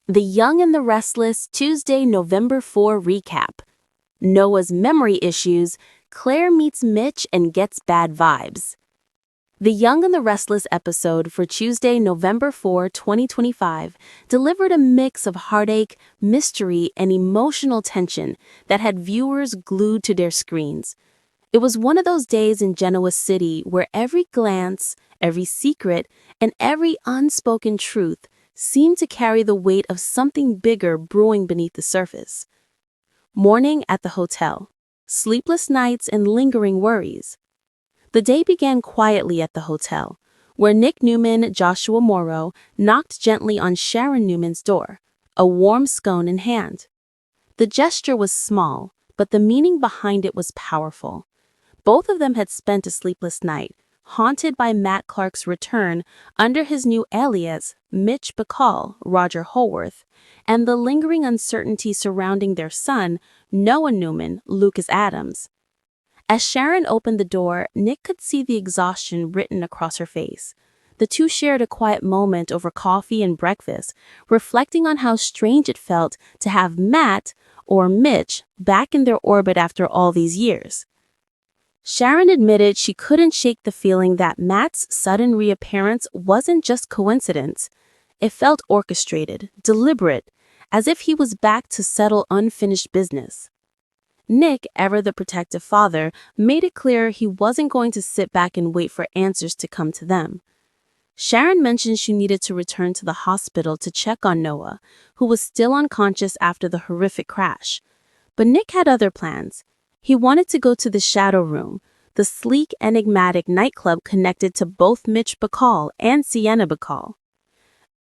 The Young and the Restless Tuesday, November 4 recap. Noah's memory issues, Claire meets Mitch and gets bad vibes. The Young and the Restless episode for Tuesday, November 4, 2025, delivered a mix of heartache, mystery, and emotional tension that had viewers glued to their screens. It was one of those days in Genoa City where every glance, every secret, and every unspoken truth seemed to carry the weight of something bigger brewing beneath the surface. Morning at the hotel. Sleepless nights and lingering worries. The day began quietly at the hotel, where Nick Newman, Joshua Morrow, knocked gently on Sharon Newman's door, a warm scone in hand. The gesture was small, but the meaning behind it was powerful. Both of them had spent a sleepless night, haunted by Matt Clark's return under his new alias, Mitch Bacall, Roger Holworth, and the lingering uncertainty surrounding their son, Noah Newman, Lucas Adams. As Sharon opened the door, Nick could see the exhaustion written across her face. The two shared a quiet moment over coffee and breakfast, reflecting on how strange it felt to have Matt, or Mitch, back in their orbit after all these years. Sharon admitted she couldn't shake the feeling that Matt's sudden reappearance wasn't just coincidence. It felt orchestrated, deliberate, as if he was back to settle unfinished business. Nick, ever the protective father, made it clear he wasn't going to sit back and wait for answers to come to them. Sharon mentioned she needed to return to the hospital to check on Noah, who was still unconscious after the horrific crash. But Nick had other plans. He wanted to go to the Shadow Room, the sleek, enigmatic nightclub connected to both Mitch Bacall and Sienna Bacall.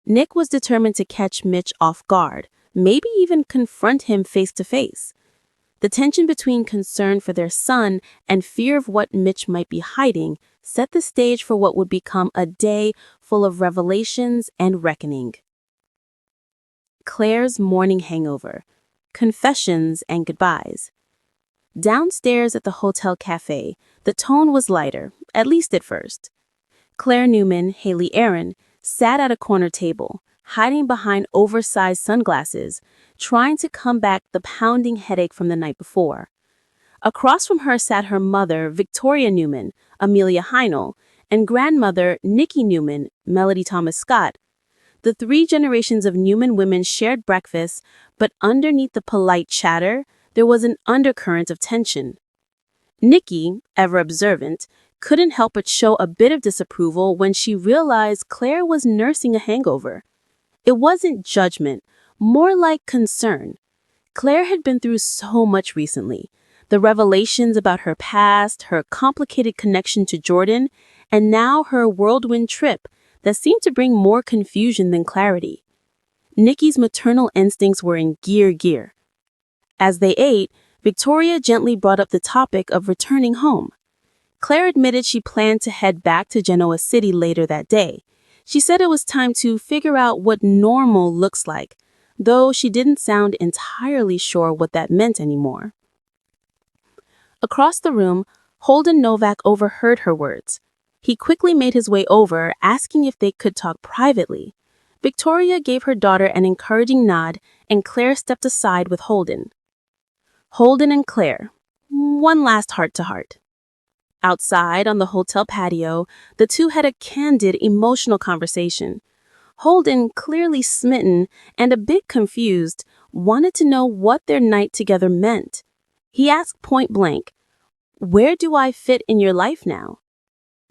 Nick was determined to catch Mitch off guard, maybe even confront him face to face. The tension between concern for their son and fear of what Mitch might be hiding set the stage for what would become a day full of revelations and reckoning. Claire's morning hangover, confessions and goodbyes. Downstairs at the hotel cafe, the tone was lighter, at least at first. Claire Newman, Haley Aaron, sat at a corner table, hiding behind oversized sunglasses, trying to combat the pounding headache from the night before. Across from her sat her mother, Victoria Newman, Amelia Heinel, and grandmother, Nikki Newman, Melody Thomas Scott. The three generations of Newman women shared breakfast, but underneath the polite chatter, there was an undercurrent of tension. Nikki, ever observant, couldn't help but show a bit of disapproval when she realized Claire was nursing a hangover. It wasn't judgment, more like concern. Claire had been through so much recently. The revelations about her past, her complicated connection to Jordan, and now her whirlwind trip that seemed to bring more confusion than clarity. Nikki's maternal instincts were in gear. As they ate, Victoria gently brought up the topic of returning home. Claire admitted she planned to head back to Genoa City later that day. She said it was time to figure out what normal looks like, though she didn't sound entirely sure what that meant anymore. Across the room, Holden Novak overheard her words. He quickly made his way over, asking if they could talk privately. Victoria gave her daughter an encouraging nod, and Claire stepped aside with Holden. Holden and Claire, one last heart-to-heart. Outside on the hotel patio, the two had a candid, emotional conversation. Holden, clearly smitten and a bit confused, wanted to know what their night together meant. He asked point blank, "Where do I fit in your life now?"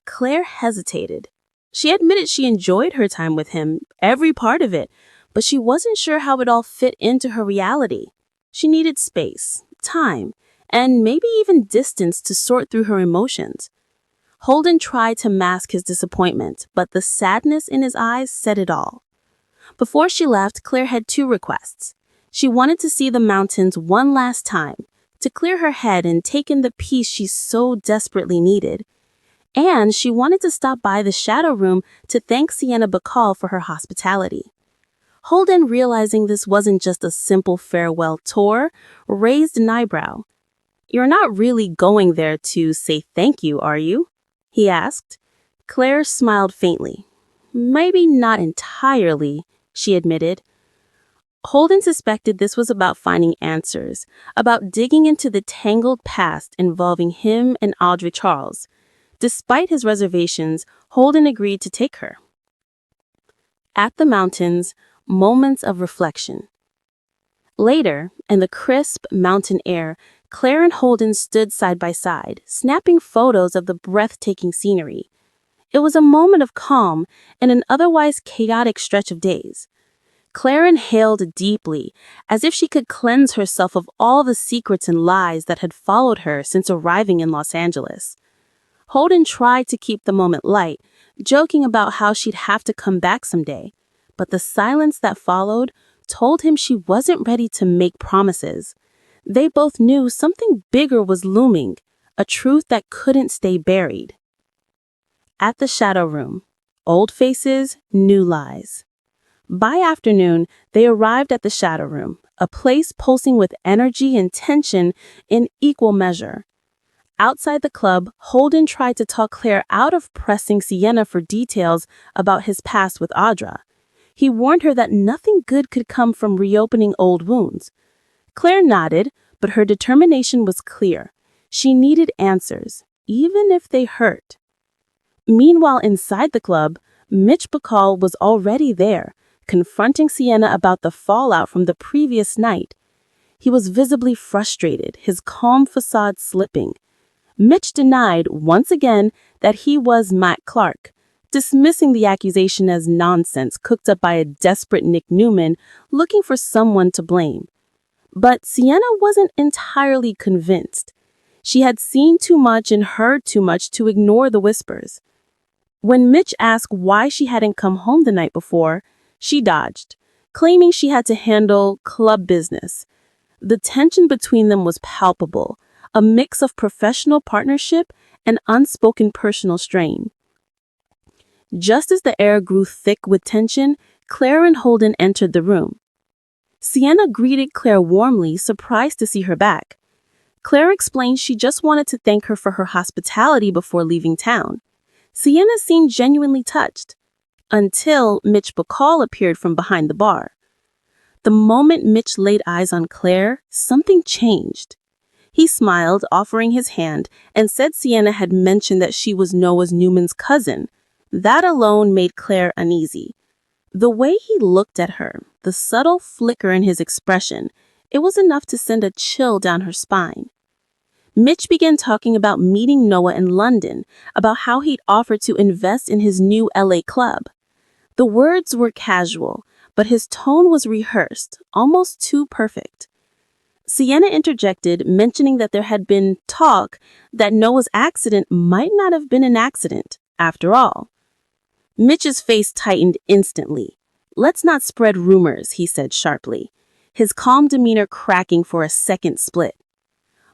Claire hesitated. She admitted she enjoyed her time with him, every part of it, but she wasn't sure how it all fit into her reality. She needed space, time, and maybe even distance to sort through her emotions. Holden tried to mask his disappointment, but the sadness in his eyes said it all. Before she left, Claire had two requests. She wanted to see the mountains one last time, to clear her head and take in the peace she so desperately needed. And she wanted to stop by the Shadow Room to thank Sienna Bacall for her hospitality. Holden, realizing this wasn't just a simple farewell tour, raised an eyebrow. "You're not really going there to say thank you, are you?" he asked. Claire smiled faintly. "Maybe not entirely," she admitted. Holden suspected this was about finding answers, about digging into the tangled past involving him and Audra Charles. Despite his reservations, Holden agreed to take her. At the mountains, moments of reflection. Later, in the crisp mountain air, Claire and Holden stood side by side, snapping photos of the breathtaking scenery. It was a moment of calm in an otherwise chaotic stretch of days. Claire inhaled deeply, as if she could cleanse herself of all the secrets and lies that had followed her since arriving in Los Angeles. Holden tried to keep the moment light, joking about how she'd have to come back someday, but the silence that followed told him she wasn't ready to make promises. They both knew something bigger was looming, a truth that couldn't stay buried. At the shadow room, old faces, new lies. By afternoon, they arrived at the shadow room, a place pulsing with energy and tension in equal measure. Outside the club, Holden tried to talk Claire out of pressing Sienna for details about his past with Audra. He warned her that nothing good could come from reopening old wounds. Claire nodded, but her determination was clear. She needed answers, even if they hurt. Meanwhile, inside the club, Mitch Bacall was already there, confronting Sienna about the fallout from the previous night. He was visibly frustrated, his calm facade slipping. Mitch denied, once again, that he was Matt Clark, dismissing the accusation as nonsense cooked up by a desperate Nick Newman looking for someone to blame. But Sienna wasn't entirely convinced. She had seen too much and heard too much to ignore the whispers. When Mitch asked why she hadn't come home the night before, she dodged, claiming she had to handle club business. The tension between them was palpable, a mix of professional partnership and unspoken personal strain. Just as the air grew thick with tension, Claire and Holden entered the room. Sienna greeted Claire warmly, surprised to see her back. Claire explained she just wanted to thank her for her hospitality before leaving town. Sienna seemed genuinely touched, until Mitch Bacall appeared from behind the bar. The moment Mitch laid eyes on Claire, something changed. He smiled, offering his hand, and said Sienna had mentioned that she was Noah's Newman's cousin. That alone made Claire uneasy. The way he looked at her, the subtle flicker in his expression, it was enough to send a chill down her spine. Mitch began talking about meeting Noah in London, about how he'd offered to invest in his new LA club. The words were casual, but his tone was rehearsed, almost too perfect. Sienna interjected, mentioning that there had been talk that Noah's accident might not have been an accident, after all. Mitch's face tightened instantly. "Let's not spread rumors," he said sharply, his calm demeanor cracking for a second split.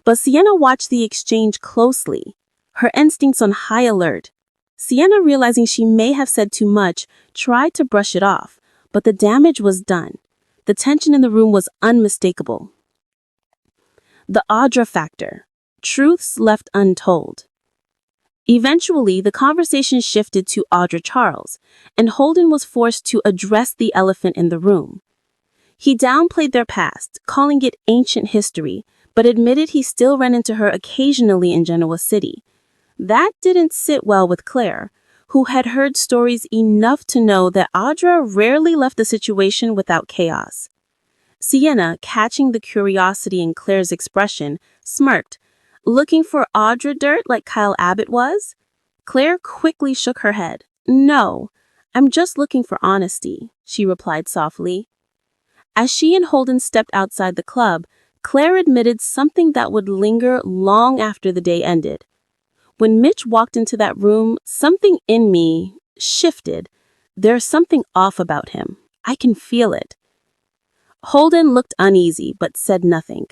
But Sienna watched the exchange closely, her instincts on high alert. Sienna, realizing she may have said too much, tried to brush it off, but the damage was done. The tension in the room was unmistakable. The Audra factor. Truths left untold. Eventually, the conversation shifted to Audra Charles, and Holden was forced to address the elephant in the room. He downplayed their past, calling it ancient history, but admitted he still ran into her occasionally in Genoa City. That didn't sit well with Claire, who had heard stories enough to know that Audra rarely left the situation without chaos. Sienna, catching the curiosity in Claire's expression, smirked. "Looking for Audra dirt like Kyle Abbott was?" Claire quickly shook her head. "No, I'm just looking for honesty," she replied softly. As she and Holden stepped outside the club, Claire admitted something that would linger long after the day ended. When Mitch walked into that room, something in me shifted. There's something off about him. I can feel it. Holden looked uneasy, but said nothing.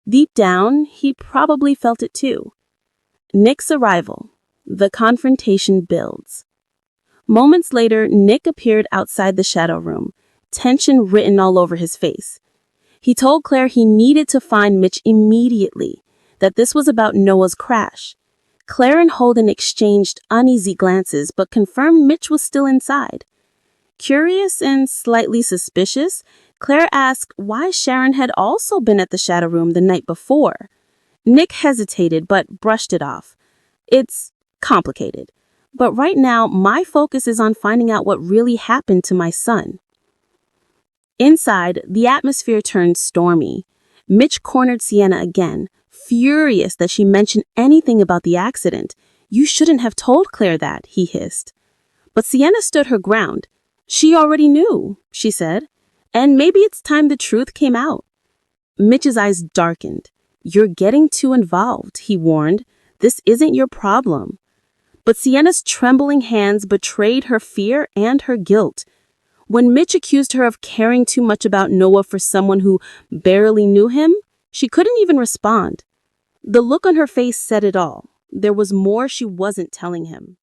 Deep down, he probably felt it too. Nick's arrival. The confrontation builds. Moments later, Nick appeared outside the shadow room, tension written all over his face. He told Claire he needed to find Mitch immediately, that this was about Noah's crash. Claire and Holden exchanged uneasy glances, but confirmed Mitch was still inside. Curious and slightly suspicious, Claire asked why Sharon had also been at the shadow room the night before. Nick hesitated but brushed it off. It's complicated. But right now, my focus is on finding out what really happened to my son. Inside, the atmosphere turned stormy. Mitch cornered Sienna again, furious that she mentioned anything about the accident. You shouldn't have told Claire that, he hissed. But Sienna stood her ground. She already knew, she said. And maybe it's time the truth came out. Mitch's eyes darkened. You're getting too involved, he warned. This isn't your problem. But Sienna's trembling hands betrayed her fear and her guilt. When Mitch accused her of caring too much about Noah for someone who barely knew him, she couldn't even respond. The look on her face said it all. There was more she wasn't telling him.